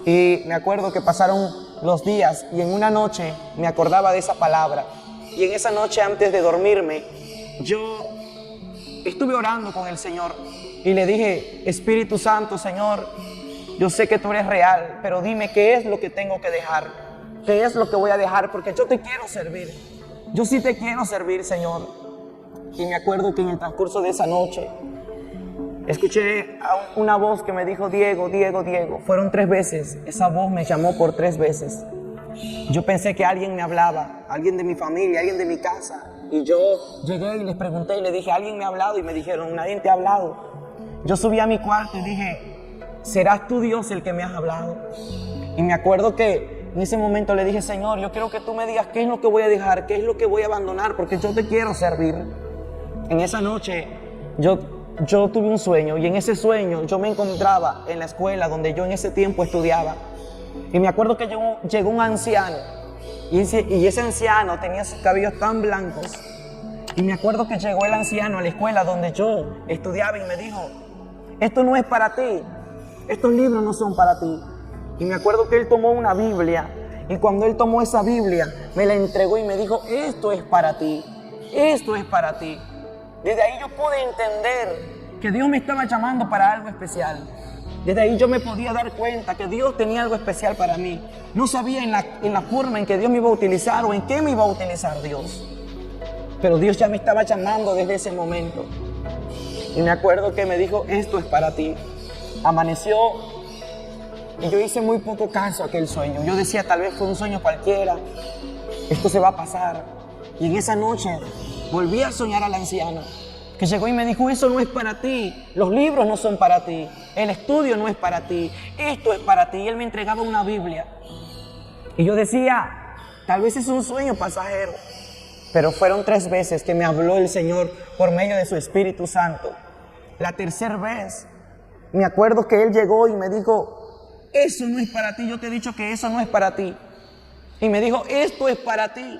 Y me acuerdo que pasaron los días y en una noche me acordaba de esa palabra. Y en esa noche, antes de dormirme, yo estuve orando con el Señor y le dije: Espíritu Santo, Señor, yo sé que tú eres real, pero dime qué es lo que tengo que dejar, qué es lo que voy a dejar, porque yo te quiero servir. Yo sí te quiero servir, Señor. Y me acuerdo que en el transcurso de esa noche escuché a una voz que me dijo: Diego, Diego, Diego. Fueron 3 veces. Esa voz me llamó por 3 veces. Yo pensé que alguien me hablaba, alguien de mi familia, alguien de mi casa. Y yo llegué y les pregunté y le dije: ¿alguien me ha hablado? Y me dijeron: nadie te ha hablado. Yo subí a mi cuarto y dije: ¿serás tú, Dios, el que me has hablado? Y me acuerdo que en ese momento le dije: Señor, yo quiero que tú me digas qué es lo que voy a dejar, qué es lo que voy a abandonar, porque yo te quiero servir. En esa noche yo tuve un sueño, y en ese sueño yo me encontraba en la escuela donde yo en ese tiempo estudiaba. Y me acuerdo que llegó un anciano, y ese anciano tenía sus cabellos tan blancos. Y me acuerdo que llegó el anciano a la escuela donde yo estudiaba y me dijo: esto no es para ti, estos libros no son para ti. Y me acuerdo que él tomó una Biblia, y cuando él tomó esa Biblia me la entregó y me dijo: esto es para ti, esto es para ti. Desde ahí yo pude entender que Dios me estaba llamando para algo especial. Desde ahí yo me podía dar cuenta que Dios tenía algo especial para mí. No sabía en la forma en que Dios me iba a utilizar o en qué me iba a utilizar Dios. Pero Dios ya me estaba llamando desde ese momento. Y me acuerdo que me dijo: esto es para ti. Amaneció y yo hice muy poco caso a aquel sueño. Yo decía: tal vez fue un sueño cualquiera, esto se va a pasar. Y en esa noche volví a soñar al anciano, que llegó y me dijo: eso no es para ti, los libros no son para ti, el estudio no es para ti, esto es para ti. Y él me entregaba una Biblia. Y yo decía: tal vez es un sueño pasajero. Pero fueron 3 veces que me habló el Señor por medio de su Espíritu Santo. La tercera vez, me acuerdo que Él llegó y me dijo: eso no es para ti, yo te he dicho que eso no es para ti. Y me dijo: esto es para ti.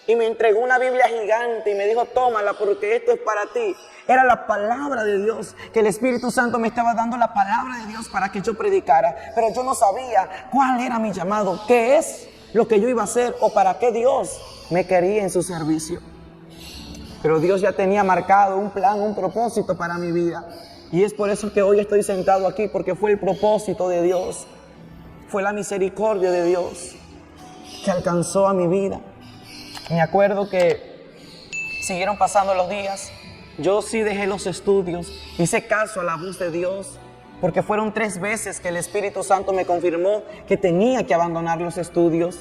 Y me entregó una Biblia gigante y me dijo: tómala, porque esto es para ti. Era la palabra de Dios, que el Espíritu Santo me estaba dando la palabra de Dios para que yo predicara. Pero yo no sabía cuál era mi llamado, qué es lo que yo iba a hacer o para qué Dios me quería en su servicio. Pero Dios ya tenía marcado un plan, un propósito para mi vida. Y es por eso que hoy estoy sentado aquí, porque fue el propósito de Dios. Fue la misericordia de Dios que alcanzó a mi vida. Me acuerdo que siguieron pasando los días. Yo sí dejé los estudios, hice caso a la voz de Dios, porque fueron 3 veces que el Espíritu Santo me confirmó que tenía que abandonar los estudios.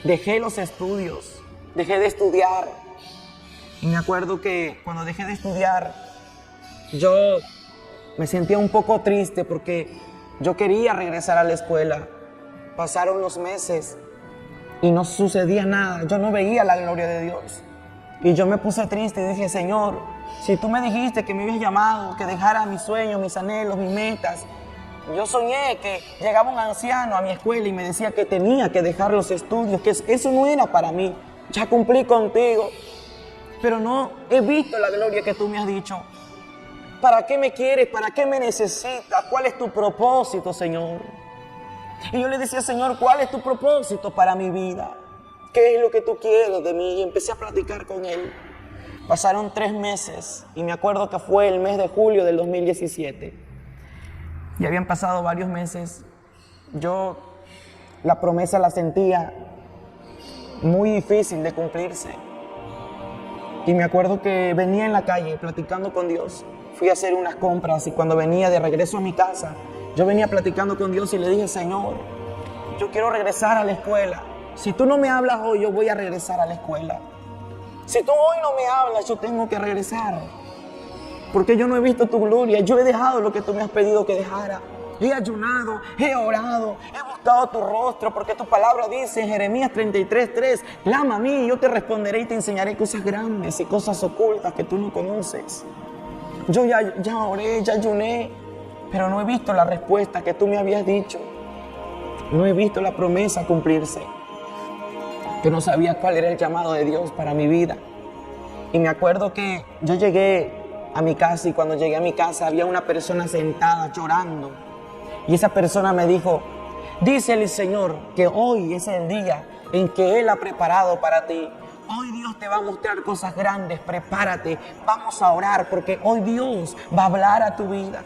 Dejé los estudios, dejé de estudiar. Y me acuerdo que cuando dejé de estudiar, yo me sentía un poco triste porque yo quería regresar a la escuela. Pasaron los meses y no sucedía nada. Yo no veía la gloria de Dios. Y yo me puse triste y dije: Señor, si tú me dijiste que me habías llamado, que dejara mis sueños, mis anhelos, mis metas. Yo soñé que llegaba un anciano a mi escuela y me decía que tenía que dejar los estudios, que eso no era para mí. Ya cumplí contigo, pero no he visto la gloria que tú me has dicho. ¿Para qué me quieres? ¿Para qué me necesitas? ¿Cuál es tu propósito, Señor? Y yo le decía: Señor, ¿cuál es tu propósito para mi vida? ¿Qué es lo que tú quieres de mí? Y empecé a platicar con él. Pasaron 3 meses y me acuerdo que fue el mes de julio del 2017. Ya habían pasado varios meses. Yo la promesa la sentía muy difícil de cumplirse. Y me acuerdo que venía en la calle platicando con Dios. Fui a hacer unas compras y cuando venía de regreso a mi casa, yo venía platicando con Dios y le dije: Señor, yo quiero regresar a la escuela. Si tú no me hablas hoy, yo voy a regresar a la escuela. Si tú hoy no me hablas, yo tengo que regresar. Porque yo no he visto tu gloria. Yo he dejado lo que tú me has pedido que dejara. He ayunado, he orado, he buscado tu rostro, porque tu palabra dice en Jeremías 33:3: clama a mí y yo te responderé y te enseñaré cosas grandes y cosas ocultas que tú no conoces. Yo ya oré, ya ayuné, pero no he visto la respuesta que tú me habías dicho. No he visto la promesa cumplirse. Yo no sabía cuál era el llamado de Dios para mi vida. Y me acuerdo que yo llegué a mi casa y cuando llegué a mi casa había una persona sentada llorando. Y esa persona me dijo: Dice el Señor que hoy es el día en que Él ha preparado para ti. Hoy Dios te va a mostrar cosas grandes, prepárate, vamos a orar porque hoy Dios va a hablar a tu vida.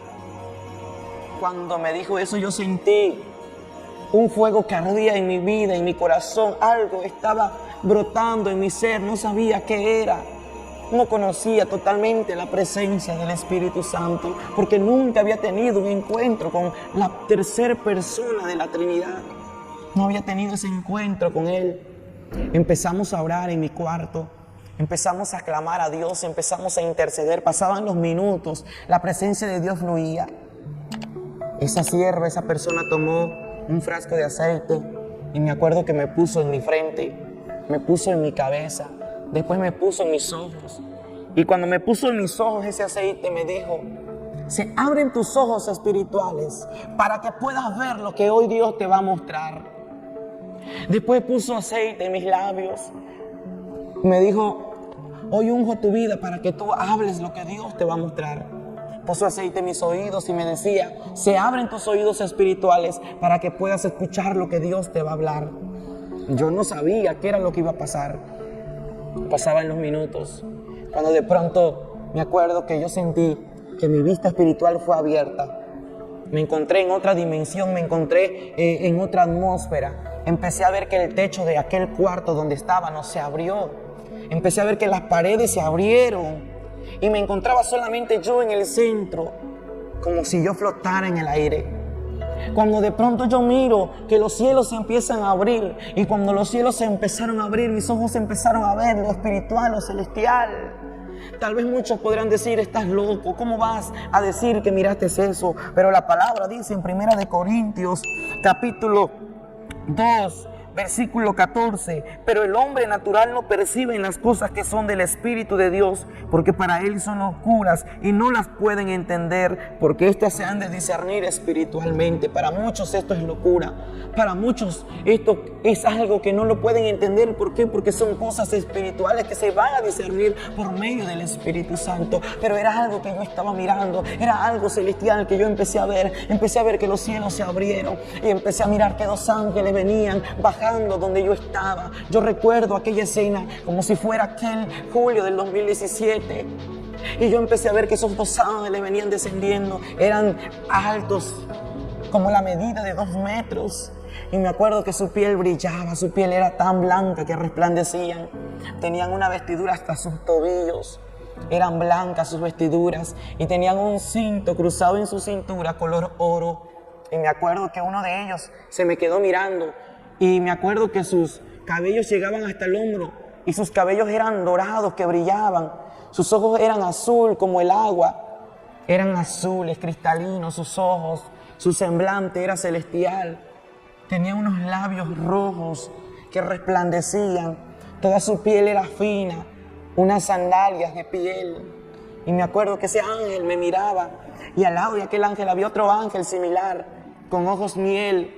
Cuando me dijo eso yo sentí un fuego que ardía en mi vida, en mi corazón, algo estaba brotando en mi ser, no sabía qué era. No conocía totalmente la presencia del Espíritu Santo porque nunca había tenido un encuentro con la tercera persona de la Trinidad. No había tenido ese encuentro con Él. Empezamos a orar en mi cuarto, empezamos a clamar a Dios, empezamos a interceder, pasaban los minutos, la presencia de Dios fluía. Esa sierva, esa persona tomó un frasco de aceite y me acuerdo que me puso en mi frente, me puso en mi cabeza, después me puso en mis ojos. Y cuando me puso en mis ojos ese aceite me dijo: se abren tus ojos espirituales para que puedas ver lo que hoy Dios te va a mostrar. Después puso aceite en mis labios. Me dijo: hoy unjo tu vida para que tú hables lo que Dios te va a mostrar. Puso aceite en mis oídos y me decía: se abren tus oídos espirituales para que puedas escuchar lo que Dios te va a hablar. Yo no sabía qué era lo que iba a pasar. Pasaban los minutos, cuando de pronto me acuerdo que yo sentí que mi vista espiritual fue abierta. Me encontré en otra dimensión, me encontré en otra atmósfera. Empecé a ver que el techo de aquel cuarto donde estábamos se abrió. Empecé a ver que las paredes se abrieron. Y me encontraba solamente yo en el centro, como si yo flotara en el aire. Cuando de pronto yo miro que los cielos se empiezan a abrir, y cuando los cielos se empezaron a abrir, mis ojos empezaron a ver lo espiritual, lo celestial. Tal vez muchos podrán decir: estás loco, ¿cómo vas a decir que miraste eso? Pero la palabra dice en 1 Corintios capítulo 2, versículo 14: pero el hombre natural no percibe las cosas que son del Espíritu de Dios, porque para él son oscuras y no las pueden entender, porque éstas se han de discernir espiritualmente. Para muchos esto es locura. Para muchos esto es algo que no lo pueden entender. ¿Por qué? Porque son cosas espirituales que se van a discernir por medio del Espíritu Santo. Pero era algo que yo estaba mirando, era algo celestial que yo empecé a ver. Empecé a ver que los cielos se abrieron y empecé a mirar que 2 ángeles venían bajando donde yo estaba. Yo recuerdo aquella escena como si fuera aquel julio del 2017. Y yo empecé a ver que esos 2 ángeles venían descendiendo. Eran altos como la medida de 2 metros. Y me acuerdo que su piel brillaba, su piel era tan blanca que resplandecían. Tenían una vestidura hasta sus tobillos. Eran blancas sus vestiduras y tenían un cinto cruzado en su cintura color oro. Y me acuerdo que uno de ellos se me quedó mirando. Y me acuerdo que sus cabellos llegaban hasta el hombro y sus cabellos eran dorados que brillaban. Sus ojos eran azul como el agua. Eran azules, cristalinos sus ojos. Su semblante era celestial. Tenía unos labios rojos que resplandecían. Toda su piel era fina. Unas sandalias de piel. Y me acuerdo que ese ángel me miraba. Y al lado de aquel ángel había otro ángel similar, con ojos miel,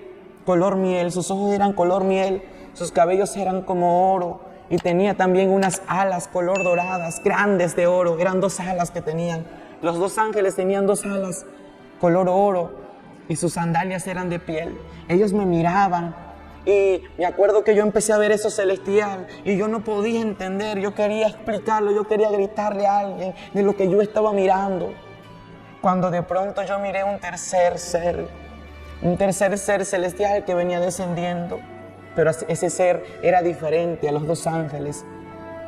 color miel. Sus ojos eran color miel. Sus cabellos eran como oro. Y tenía también unas alas color doradas, grandes de oro. Eran 2 alas que tenían. Los 2 ángeles tenían 2 alas color oro. Y sus sandalias eran de piel. Ellos me miraban y me acuerdo que yo empecé a ver eso celestial y yo no podía entender. Yo quería explicarlo, yo quería gritarle a alguien de lo que yo estaba mirando. Cuando de pronto yo miré un tercer ser celestial que venía descendiendo. Pero ese ser era diferente a los 2 ángeles.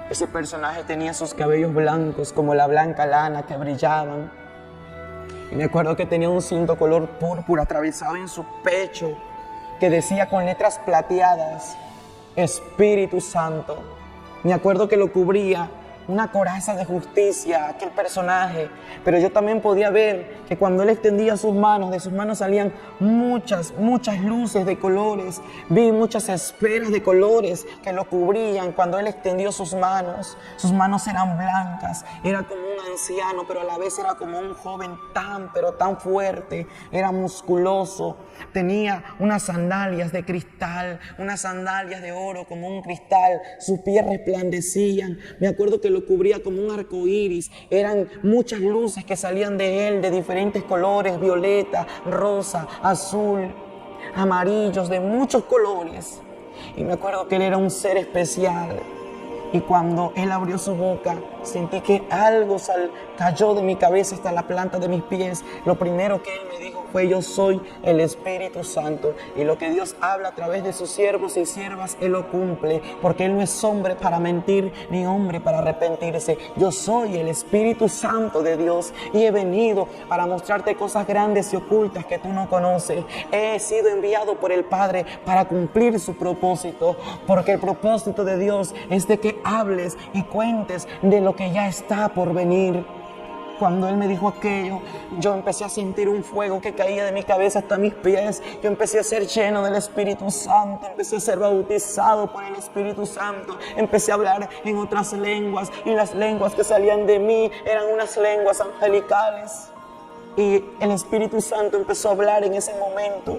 Ese personaje tenía sus cabellos blancos como la blanca lana que brillaban. Y me acuerdo que tenía un cinto color púrpura atravesado en su pecho que decía con letras plateadas: Espíritu Santo. Me acuerdo que lo cubría una coraza de justicia, aquel personaje. Pero yo también podía ver que cuando él extendía sus manos, de sus manos salían muchas luces de colores. Vi muchas esferas de colores que lo cubrían cuando él extendió sus manos. Sus manos eran blancas, era como un anciano, pero a la vez era como un joven pero tan fuerte. Era musculoso, tenía unas sandalias de cristal, unas sandalias de oro como un cristal. Sus pies resplandecían. Me acuerdo que lo cubría como un arco iris. Eran muchas luces que salían de él de diferentes colores: violeta, rosa, azul. amarillos, de muchos colores. Y me acuerdo que él era un ser especial. Y cuando él abrió su boca, sentí que algo cayó de mi cabeza hasta la planta de mis pies. Lo primero que él me dijo fue: yo soy el Espíritu Santo. Y lo que Dios habla a través de sus siervos y siervas, Él lo cumple. Porque Él no es hombre para mentir, ni hombre para arrepentirse. Yo soy el Espíritu Santo de Dios. Y he venido para mostrarte cosas grandes y ocultas que tú no conoces. He sido enviado por el Padre para cumplir su propósito. Porque el propósito de Dios es de que hables y cuentes de lo que ya está por venir. Cuando Él me dijo aquello, yo empecé a sentir un fuego que caía de mi cabeza hasta mis pies. Yo empecé a ser lleno del Espíritu Santo, empecé a ser bautizado por el Espíritu Santo. Empecé a hablar en otras lenguas, y las lenguas que salían de mí eran unas lenguas angelicales. Y el Espíritu Santo empezó a hablar en ese momento,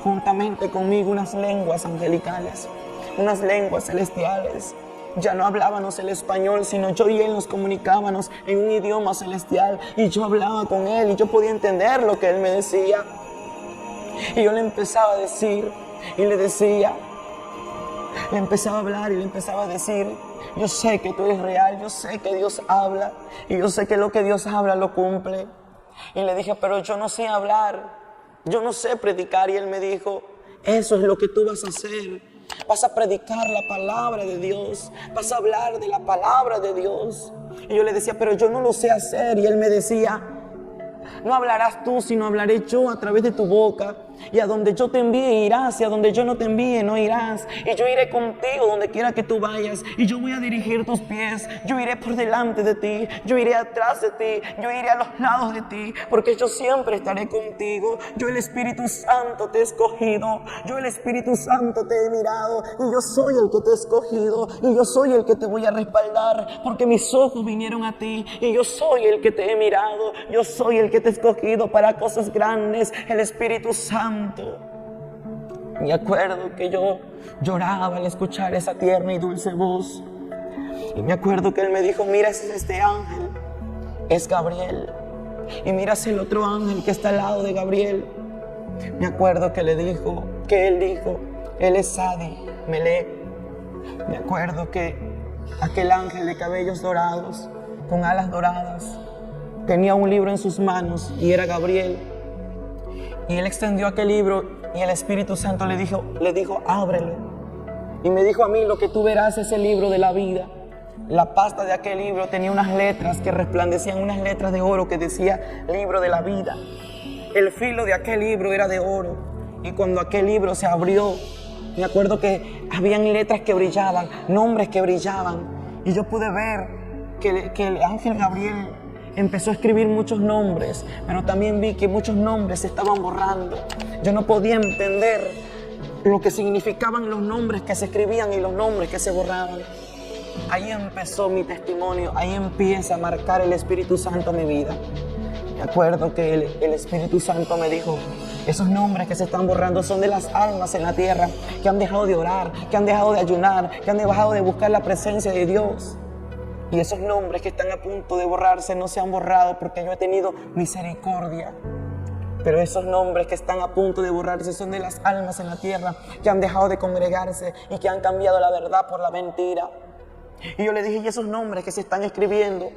juntamente conmigo, unas lenguas angelicales, unas lenguas celestiales. Ya no hablábamos el español, sino yo y él nos comunicábamos en un idioma celestial. Y yo hablaba con él y yo podía entender lo que él me decía. Y yo le empezaba a decir y le decía, le empezaba a hablar y le empezaba a decir: yo sé que tú eres real, yo sé que Dios habla y yo sé que lo que Dios habla lo cumple. Y le dije: pero yo no sé hablar, yo no sé predicar. Y él me dijo: eso es lo que tú vas a hacer. Vas a predicar la palabra de Dios. Vas a hablar de la palabra de Dios. Y yo le decía: pero yo no lo sé hacer. Y él me decía: no hablarás tú, sino hablaré yo a través de tu boca. Y a donde yo te envíe irás, y a donde yo no te envíe no irás. Y yo iré contigo donde quiera que tú vayas. Y yo voy a dirigir tus pies. Yo iré por delante de ti. Yo iré atrás de ti. Yo iré a los lados de ti. Porque yo siempre estaré contigo. Yo, el Espíritu Santo, te he escogido. Yo, el Espíritu Santo, te he mirado. Y yo soy el que te he escogido. Y yo soy el que te voy a respaldar. Porque mis ojos vinieron a ti. Y yo soy el que te he mirado. Yo soy el que te he escogido para cosas grandes. El Espíritu Santo. Me acuerdo que yo lloraba al escuchar esa tierna y dulce voz. Y me acuerdo que él me dijo: mira, ese es este ángel, es Gabriel. Y mira, ese el otro ángel que está al lado de Gabriel. Me acuerdo que él dijo, él es Sadi Melech. Me acuerdo que aquel ángel de cabellos dorados, con alas doradas, tenía un libro en sus manos y era Gabriel. Y él extendió aquel libro y el Espíritu Santo le dijo: ábrelo. Y me dijo a mí: lo que tú verás es el libro de la vida. La pasta de aquel libro tenía unas letras que resplandecían, unas letras de oro que decía libro de la vida. El filo de aquel libro era de oro. Y cuando aquel libro se abrió, me acuerdo que habían letras que brillaban, nombres que brillaban. Y yo pude ver que el ángel Gabriel empezó a escribir muchos nombres, pero también vi que muchos nombres se estaban borrando. Yo no podía entender lo que significaban los nombres que se escribían y los nombres que se borraban. Ahí empezó mi testimonio, ahí empieza a marcar el Espíritu Santo mi vida. Me acuerdo que el Espíritu Santo me dijo: esos nombres que se están borrando son de las almas en la tierra que han dejado de orar, que han dejado de ayunar, que han dejado de buscar la presencia de Dios. Y esos nombres que están a punto de borrarse no se han borrado porque yo he tenido misericordia. Pero esos nombres que están a punto de borrarse son de las almas en la tierra que han dejado de congregarse y que han cambiado la verdad por la mentira. Y yo le dije: y esos nombres que se están escribiendo,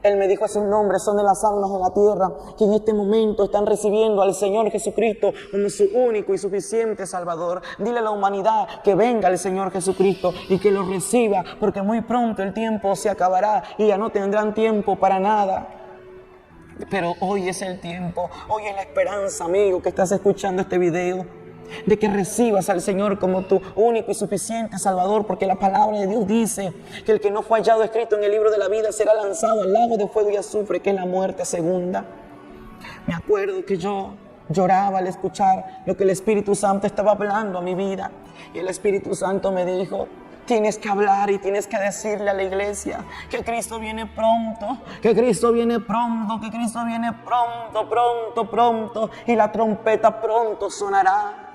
él me dijo: esos nombres son de las almas en la tierra que en este momento están recibiendo al Señor Jesucristo como su único y suficiente Salvador. Dile a la humanidad que venga el Señor Jesucristo y que lo reciba, porque muy pronto el tiempo se acabará y ya no tendrán tiempo para nada. Pero hoy es el tiempo, hoy es la esperanza, amigo, que estás escuchando este video, de que recibas al Señor como tu único y suficiente Salvador, porque la palabra de Dios dice que el que no fue hallado escrito en el libro de la vida será lanzado al lago de fuego y azufre, que es la muerte segunda. Me acuerdo que yo lloraba al escuchar lo que el Espíritu Santo estaba hablando a mi vida, y el Espíritu Santo me dijo: tienes que hablar y tienes que decirle a la iglesia que Cristo viene pronto, que Cristo viene pronto, que Cristo viene pronto, pronto, pronto, y la trompeta pronto sonará.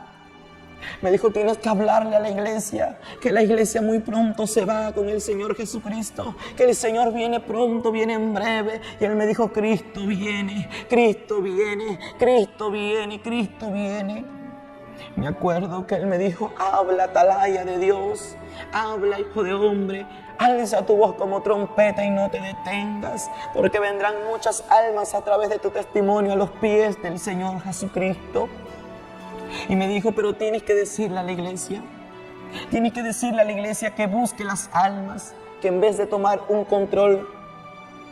Me dijo: tienes que hablarle a la iglesia que la iglesia muy pronto se va con el Señor Jesucristo, que el Señor viene pronto, viene en breve. Y él me dijo: Cristo viene, Cristo viene, Cristo viene, Cristo viene. Me acuerdo que Él me dijo: habla, atalaya de Dios, habla, hijo de hombre, alza tu voz como trompeta y no te detengas, porque vendrán muchas almas a través de tu testimonio a los pies del Señor Jesucristo. Y me dijo: pero tienes que decirle a la iglesia, tienes que decirle a la iglesia que busque las almas, que en vez de tomar un control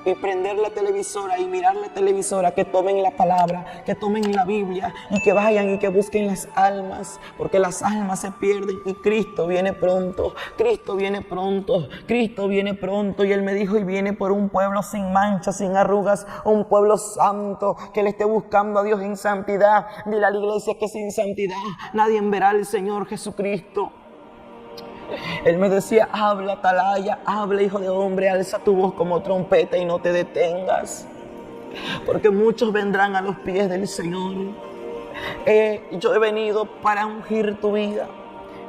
y prender la televisora y mirar la televisora, que tomen la palabra, que tomen la Biblia y que vayan y que busquen las almas, porque las almas se pierden y Cristo viene pronto, Cristo viene pronto, Cristo viene pronto. Y Él me dijo: y viene por un pueblo sin mancha, sin arrugas, un pueblo santo, que le esté buscando a Dios en santidad. Dile a la iglesia que sin santidad nadie verá al Señor Jesucristo. Él me decía: habla, atalaya, habla, hijo de hombre, alza tu voz como trompeta y no te detengas, porque muchos vendrán a los pies del Señor. Yo he venido para ungir tu vida.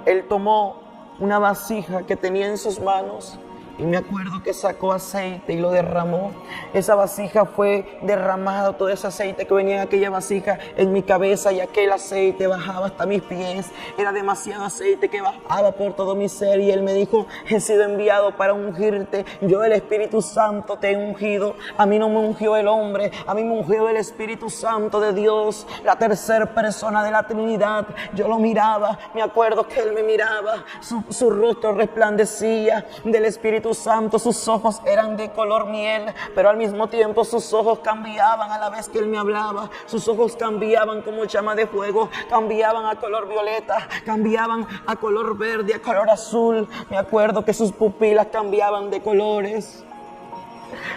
Él tomó una vasija que tenía en sus manos y me acuerdo que sacó aceite y lo derramó. Esa vasija fue derramado, todo ese aceite que venía en aquella vasija en mi cabeza, y aquel aceite bajaba hasta mis pies. Era demasiado aceite que bajaba por todo mi ser. Y Él me dijo: he sido enviado para ungirte. Yo, el Espíritu Santo, te he ungido. A mí no me ungió el hombre, a mí me ungió el Espíritu Santo de Dios, la tercera persona de la Trinidad. Yo lo miraba, me acuerdo que Él me miraba, su rostro resplandecía del Espíritu Santo. Sus ojos eran de color miel, pero al mismo tiempo sus ojos cambiaban a la vez que Él me hablaba. Sus ojos cambiaban como llama de fuego, cambiaban a color violeta, cambiaban a color verde, a color azul. Me acuerdo que sus pupilas cambiaban de colores.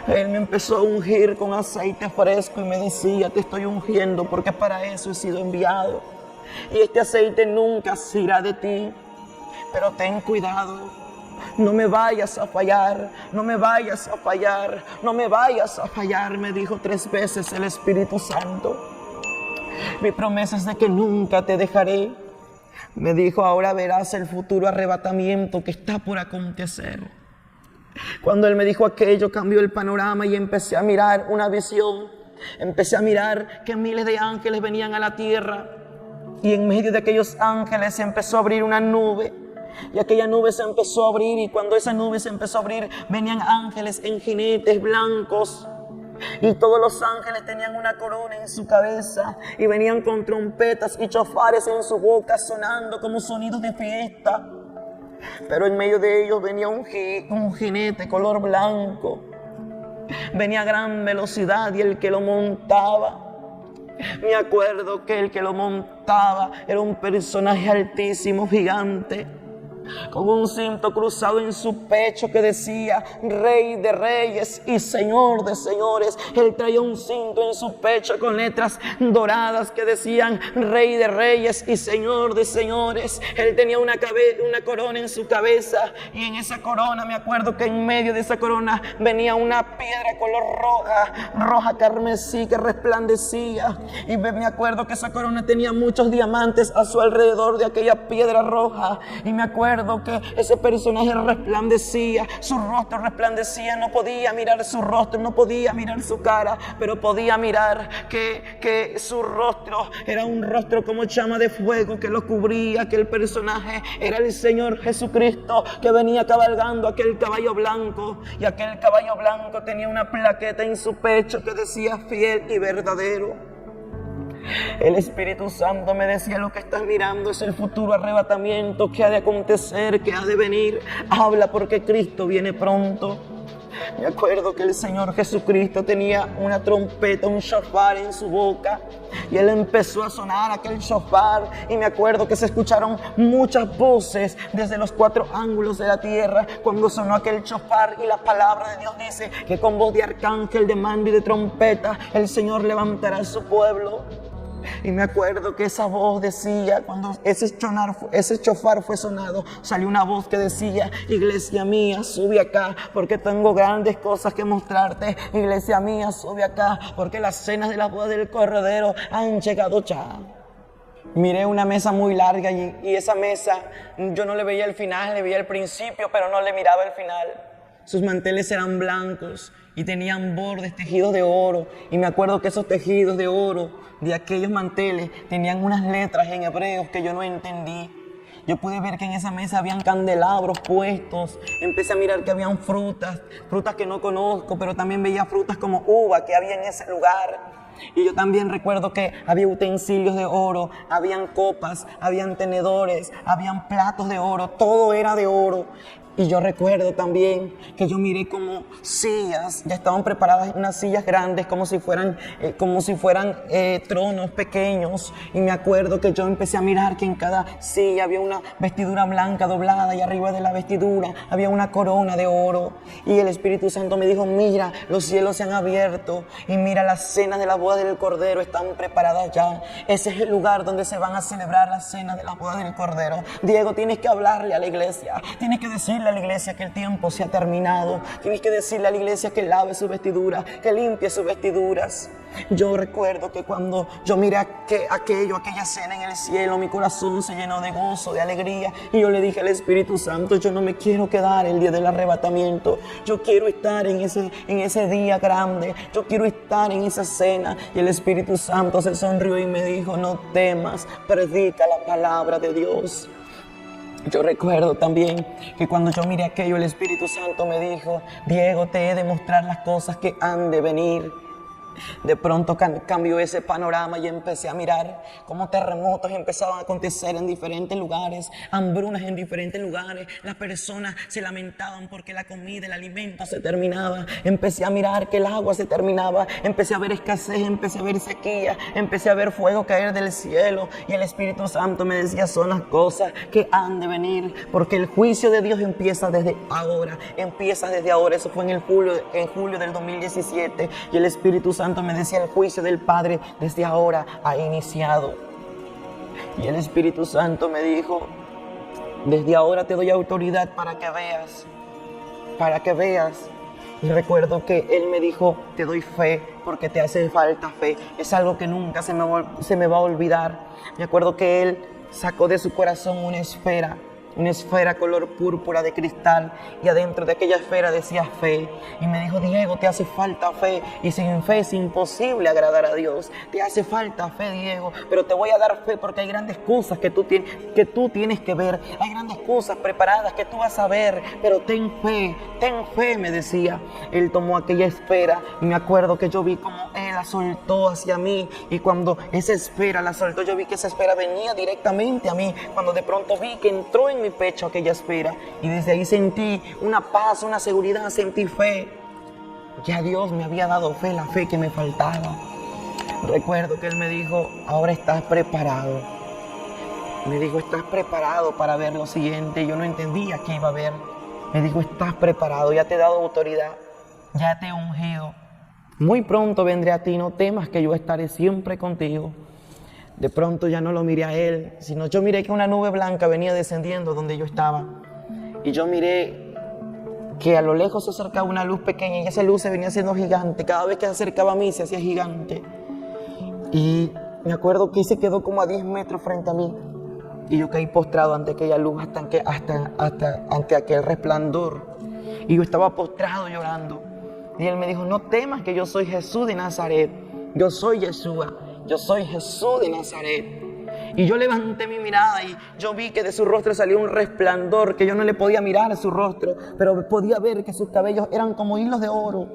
Él me empezó a ungir con aceite fresco y me decía: te estoy ungiendo porque para eso he sido enviado. Y este aceite nunca se irá de ti, pero ten cuidado. No me vayas a fallar, no me vayas a fallar, no me vayas a fallar, me dijo 3 veces el Espíritu Santo. Mi promesa es de que nunca te dejaré. Me dijo: ahora verás el futuro arrebatamiento que está por acontecer. Cuando Él me dijo aquello, cambió el panorama y empecé a mirar una visión. Empecé a mirar que miles de ángeles venían a la tierra, y en medio de aquellos ángeles se empezó a abrir una nube. Y aquella nube se empezó a abrir, y cuando esa nube se empezó a abrir, venían ángeles en jinetes blancos. Y todos los ángeles tenían una corona en su cabeza, y venían con trompetas y chofares en su boca, sonando como sonidos de fiesta. Pero en medio de ellos venía un jinete color blanco. Venía a gran velocidad, y el que lo montaba, me acuerdo que el que lo montaba era un personaje altísimo, gigante, con un cinto cruzado en su pecho que decía: Rey de Reyes y Señor de Señores. Él traía un cinto en su pecho con letras doradas que decían: Rey de Reyes y Señor de Señores. Él tenía una corona en su cabeza, y en esa corona, me acuerdo que en medio de esa corona venía una piedra color roja carmesí que resplandecía. Y me acuerdo que esa corona tenía muchos diamantes a su alrededor de aquella piedra roja. Y me acuerdo que ese personaje resplandecía, su rostro resplandecía. No podía mirar su rostro, no podía mirar su cara, pero podía mirar que su rostro era un rostro como llama de fuego que lo cubría, que el personaje era el Señor Jesucristo, que venía cabalgando aquel caballo blanco, y aquel caballo blanco tenía una plaqueta en su pecho que decía: fiel y verdadero. El Espíritu Santo me decía: lo que estás mirando es el futuro arrebatamiento que ha de acontecer, que ha de venir. Habla, porque Cristo viene pronto. Me acuerdo que el Señor Jesucristo tenía una trompeta, un shofar en su boca, y Él empezó a sonar aquel shofar, y me acuerdo que se escucharon muchas voces desde los 4 ángulos de la tierra cuando sonó aquel shofar. Y la palabra de Dios dice que con voz de arcángel, de mando y de trompeta el Señor levantará a su pueblo. Y me acuerdo que esa voz decía, cuando ese shofar fue sonado, salió una voz que decía: iglesia mía, sube acá, porque tengo grandes cosas que mostrarte. Iglesia mía, sube acá, porque las cenas de la boda del Cordero han llegado ya. Miré una mesa muy larga, y esa mesa yo no le veía el final, le veía el principio, pero no le miraba el final. Sus manteles eran blancos, y tenían bordes tejidos de oro. Y me acuerdo que esos tejidos de oro de aquellos manteles tenían unas letras en hebreo que yo no entendí. Yo pude ver que en esa mesa habían candelabros puestos. Empecé a mirar que habían frutas que no conozco, pero también veía frutas como uva que había en ese lugar. Y yo también recuerdo que había utensilios de oro, habían copas, habían tenedores, habían platos de oro, todo era de oro. Y yo recuerdo también que yo miré como sillas, ya estaban preparadas unas sillas grandes como si fueran tronos pequeños. Y me acuerdo que yo empecé a mirar que en cada silla había una vestidura blanca doblada y arriba de la vestidura había una corona de oro. Y el Espíritu Santo me dijo, mira, los cielos se han abierto y mira, las cenas de la boda del Cordero están preparadas ya. Ese es el lugar donde se van a celebrar las cenas de la boda del Cordero. Diego, tienes que hablarle a la iglesia, tienes que decirle a la iglesia que el tiempo se ha terminado. Tienes que decirle a la iglesia que lave su vestidura, que limpie sus vestiduras. Yo recuerdo que cuando yo miré aquella cena en el cielo, mi corazón se llenó de gozo, de alegría. Y yo le dije al Espíritu Santo, yo no me quiero quedar el día del arrebatamiento. Yo quiero estar en ese día grande. Yo quiero estar en esa cena. Y el Espíritu Santo se sonrió y me dijo, no temas, predica la palabra de Dios. Yo recuerdo también que cuando yo miré aquello, el Espíritu Santo me dijo, Diego, te he de mostrar las cosas que han de venir. De pronto cambió ese panorama y empecé a mirar cómo terremotos empezaban a acontecer en diferentes lugares, hambrunas en diferentes lugares. Las personas se lamentaban porque la comida, el alimento se terminaba. Empecé a mirar que el agua se terminaba. Empecé a ver escasez, empecé a ver sequía, empecé a ver fuego caer del cielo. Y el Espíritu Santo me decía, son las cosas que han de venir, porque el juicio de Dios empieza desde ahora. Eso fue en julio del 2017. Y el Espíritu Santo me decía, el juicio del Padre desde ahora ha iniciado. Y el Espíritu Santo me dijo, desde ahora te doy autoridad para que veas. Y recuerdo que Él me dijo, te doy fe porque te hace falta fe. Es algo que nunca se me va a olvidar. Me acuerdo que Él sacó de su corazón una esfera color púrpura de cristal, y adentro de aquella esfera decía fe. Y me dijo, Diego, te hace falta fe, y sin fe es imposible agradar a Dios. Te hace falta fe, Diego, pero te voy a dar fe porque hay grandes cosas que tú tienes que ver. Hay grandes cosas preparadas que tú vas a ver, pero ten fe, me decía. Él tomó aquella esfera y me acuerdo que yo vi como Él la soltó hacia mí, y cuando esa esfera la soltó, yo vi que esa esfera venía directamente a mí. Cuando de pronto vi que entró en mi pecho aquella esfera, y desde ahí sentí una paz, una seguridad, sentí fe. Ya Dios me había dado fe, la fe que me faltaba. Recuerdo que Él me dijo, ahora estás preparado. Me dijo, estás preparado para ver lo siguiente. Yo no entendía qué iba a ver. Me dijo, estás preparado, ya te he dado autoridad, ya te he ungido. Muy pronto vendré a ti, no temas que yo estaré siempre contigo. De pronto ya no lo miré a Él, sino yo miré que una nube blanca venía descendiendo donde yo estaba. Y yo miré que a lo lejos se acercaba una luz pequeña, y esa luz se venía haciendo gigante. Cada vez que se acercaba a mí se hacía gigante. Y me acuerdo que se quedó como a 10 metros frente a mí. Y yo caí postrado ante aquella luz, ante aquel resplandor. Y yo estaba postrado llorando. Y Él me dijo, no temas que yo soy Jesús de Nazaret. Yo soy Yeshua. Yo soy Jesús de Nazaret. Y yo levanté mi mirada y yo vi que de su rostro salió un resplandor, que yo no le podía mirar a su rostro, pero podía ver que sus cabellos eran como hilos de oro.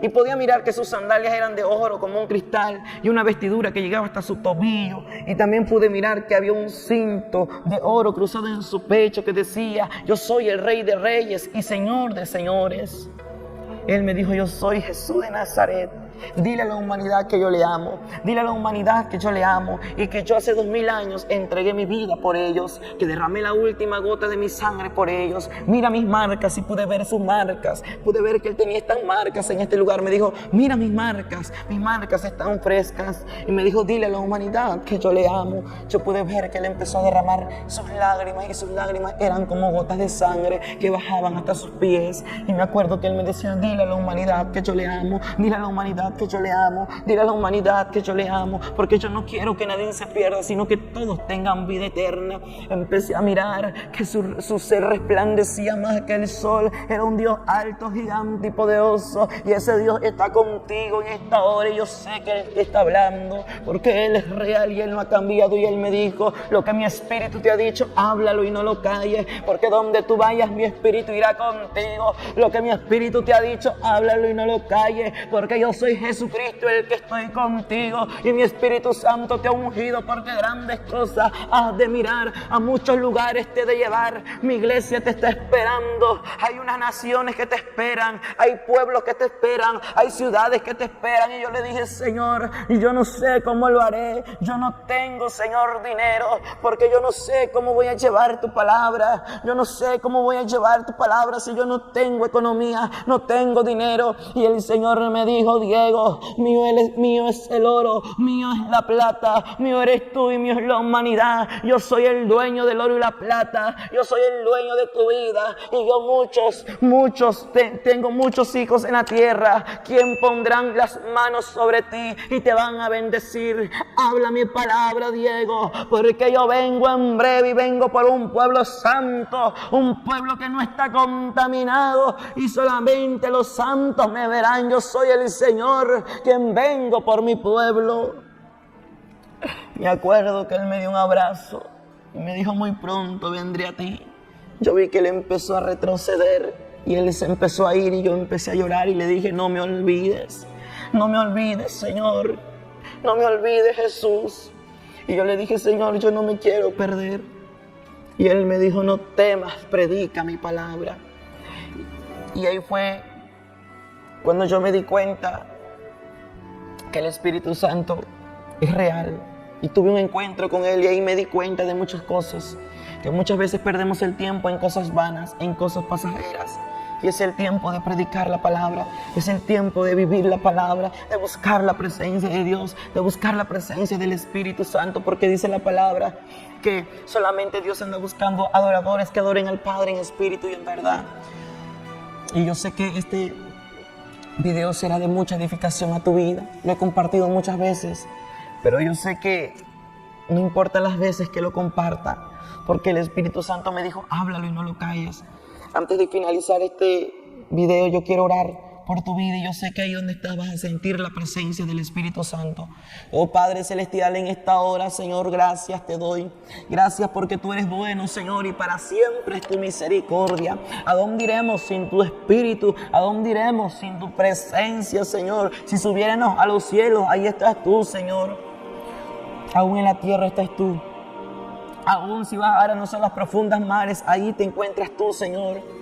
Y podía mirar que sus sandalias eran de oro como un cristal, y una vestidura que llegaba hasta su tobillo. Y también pude mirar que había un cinto de oro cruzado en su pecho que decía, yo soy el Rey de Reyes y Señor de Señores. Él me dijo, yo soy Jesús de Nazaret. Dile a la humanidad que yo le amo. Dile a la humanidad que yo le amo y que yo hace 2000 años entregué mi vida por ellos, que derramé la última gota de mi sangre por ellos. Mira mis marcas, y pude ver sus marcas. Pude ver que Él tenía estas marcas en este lugar. Me dijo, mira mis marcas están frescas. Y me dijo, dile a la humanidad que yo le amo. Yo pude ver que Él empezó a derramar sus lágrimas, y sus lágrimas eran como gotas de sangre que bajaban hasta sus pies. Y me acuerdo que Él me decía, dile a la humanidad que yo le amo. Dile a la humanidad humanidad que yo le amo. Dile a la humanidad que yo le amo, porque yo no quiero que nadie se pierda, sino que todos tengan vida eterna. Empecé a mirar que su ser resplandecía más que el sol. Era un Dios alto, gigante y poderoso, y ese Dios está contigo en esta hora, y yo sé que Él te está hablando, porque Él es real y Él no ha cambiado. Y Él me dijo: lo que mi espíritu te ha dicho, háblalo y no lo calles, porque donde tú vayas mi espíritu irá contigo. Lo que mi espíritu te ha dicho, háblalo y no lo calles, porque yo soy Jesucristo el que estoy contigo, y mi Espíritu Santo te ha ungido, porque grandes cosas has de mirar, a muchos lugares te he de llevar. Mi iglesia te está esperando. Hay unas naciones que te esperan, hay pueblos que te esperan, hay ciudades que te esperan. Y yo le dije: Señor, y yo no sé cómo lo haré. Yo no tengo, Señor, dinero, porque yo no sé cómo voy a llevar tu palabra. Yo no sé cómo voy a llevar tu palabra si yo no tengo economía, no tengo dinero. Y el Señor me dijo: Diego, mío es el oro, mío es la plata, mío eres tú y mío es la humanidad. Yo soy el dueño del oro y la plata, yo soy el dueño de tu vida. Y yo tengo muchos hijos en la tierra, quien pondrán las manos sobre ti y te van a bendecir. Habla mi palabra, Diego, porque yo vengo en breve y vengo por un pueblo santo, un pueblo que no está contaminado, y solamente los santos me verán. Yo soy el Señor, quien vengo por mi pueblo. Me acuerdo que Él me dio un abrazo y me dijo: muy pronto vendré a ti. Yo vi que Él empezó a retroceder y Él se empezó a ir, y yo empecé a llorar y le dije: no me olvides, Señor, no me olvides, Jesús. Y yo le dije: Señor, yo no me quiero perder. Y Él me dijo: no temas, predica mi palabra. Y ahí fue cuando yo me di cuenta que el Espíritu Santo es real. Y tuve un encuentro con Él, y ahí me di cuenta de muchas cosas, que muchas veces perdemos el tiempo en cosas vanas, en cosas pasajeras. Y es el tiempo de predicar la palabra, es el tiempo de vivir la palabra, de buscar la presencia de Dios, de buscar la presencia del Espíritu Santo, porque dice la palabra que solamente Dios anda buscando adoradores que adoren al Padre en espíritu y en verdad. Y yo sé que este video será de mucha edificación a tu vida. Lo he compartido muchas veces, pero yo sé que no importa las veces que lo comparta, porque el Espíritu Santo me dijo: háblalo y no lo calles. Antes de finalizar este video, yo quiero orar por tu vida, y yo sé que ahí donde estás vas a sentir la presencia del Espíritu Santo. Oh Padre Celestial, en esta hora, Señor, gracias te doy. Gracias porque tú eres bueno, Señor, y para siempre es tu misericordia. ¿A dónde iremos sin tu Espíritu? ¿A dónde iremos sin tu presencia, Señor? Si subiéramos a los cielos, ahí estás tú, Señor. Aún en la tierra estás tú. Aún si bajáramos a las profundas mares, ahí te encuentras tú, Señor.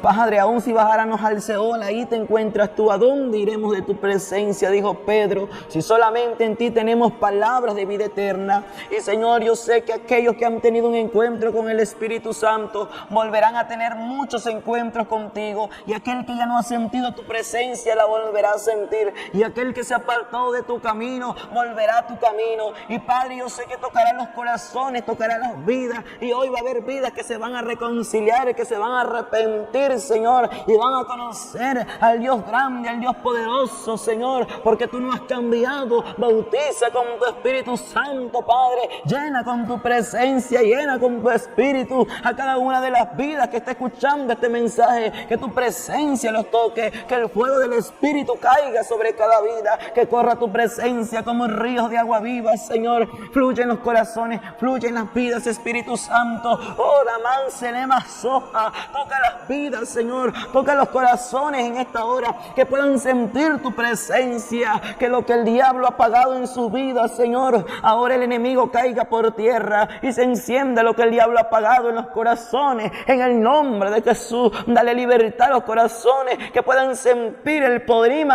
Padre, aún si bajáramos al Seol, ahí te encuentras tú. ¿A dónde iremos de tu presencia? Dijo Pedro, si solamente en ti tenemos palabras de vida eterna. Y Señor, yo sé que aquellos que han tenido un encuentro con el Espíritu Santo volverán a tener muchos encuentros contigo. Y aquel que ya no ha sentido tu presencia la volverá a sentir. Y aquel que se apartó de tu camino volverá a tu camino. Y Padre, yo sé que tocará los corazones, tocará las vidas. Y hoy va a haber vidas que se van a reconciliar, que se van a arrepentir, Señor, y van a conocer al Dios grande, al Dios poderoso, Señor, porque tú no has cambiado. Bautiza con tu Espíritu Santo, Padre, llena con tu presencia, llena con tu Espíritu a cada una de las vidas que está escuchando este mensaje, que tu presencia los toque, que el fuego del Espíritu caiga sobre cada vida, que corra tu presencia como ríos de agua viva, Señor, fluye en los corazones, fluye en las vidas, Espíritu Santo. Oh, Ramán, Selema, Soja, toca las vidas, Señor, toca los corazones en esta hora, que puedan sentir tu presencia, que lo que el diablo ha apagado en su vida, Señor, ahora el enemigo caiga por tierra y se encienda lo que el diablo ha apagado en los corazones, en el nombre de Jesús. Dale libertad a los corazones, que puedan sentir el poder,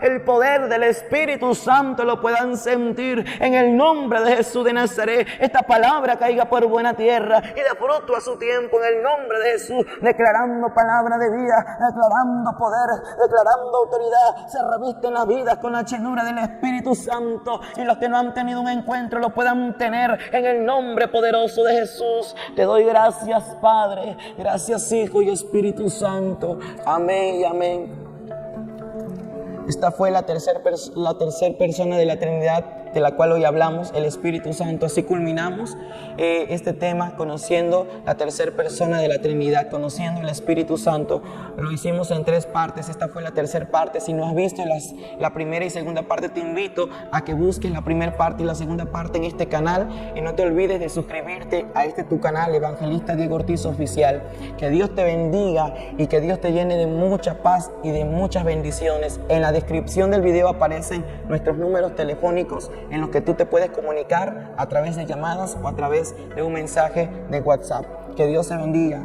el poder del Espíritu Santo, lo puedan sentir en el nombre de Jesús de Nazaret. Esta palabra caiga por buena tierra y dé fruto a su tiempo en el nombre de Jesús, declarando palabra de vida, declarando poder, declarando autoridad. Se revisten las vidas con la llenura del Espíritu Santo, y los que no han tenido un encuentro lo puedan tener en el nombre poderoso de Jesús. Te doy gracias, Padre, gracias, Hijo y Espíritu Santo. Amén y amén. Esta fue la tercera persona de la Trinidad de la cual hoy hablamos, el Espíritu Santo. Así culminamos este tema conociendo la tercera persona de la Trinidad, conociendo el Espíritu Santo. Lo hicimos en 3 partes. Esta fue la tercera parte. Si no has visto la primera y segunda parte, te invito a que busques la primera parte y la segunda parte en este canal. Y no te olvides de suscribirte a tu canal, Evangelista Diego Ortiz Oficial. Que Dios te bendiga y que Dios te llene de mucha paz y de muchas bendiciones. En la descripción del video aparecen nuestros números telefónicos en los que tú te puedes comunicar a través de llamadas o a través de un mensaje de WhatsApp. Que Dios te bendiga.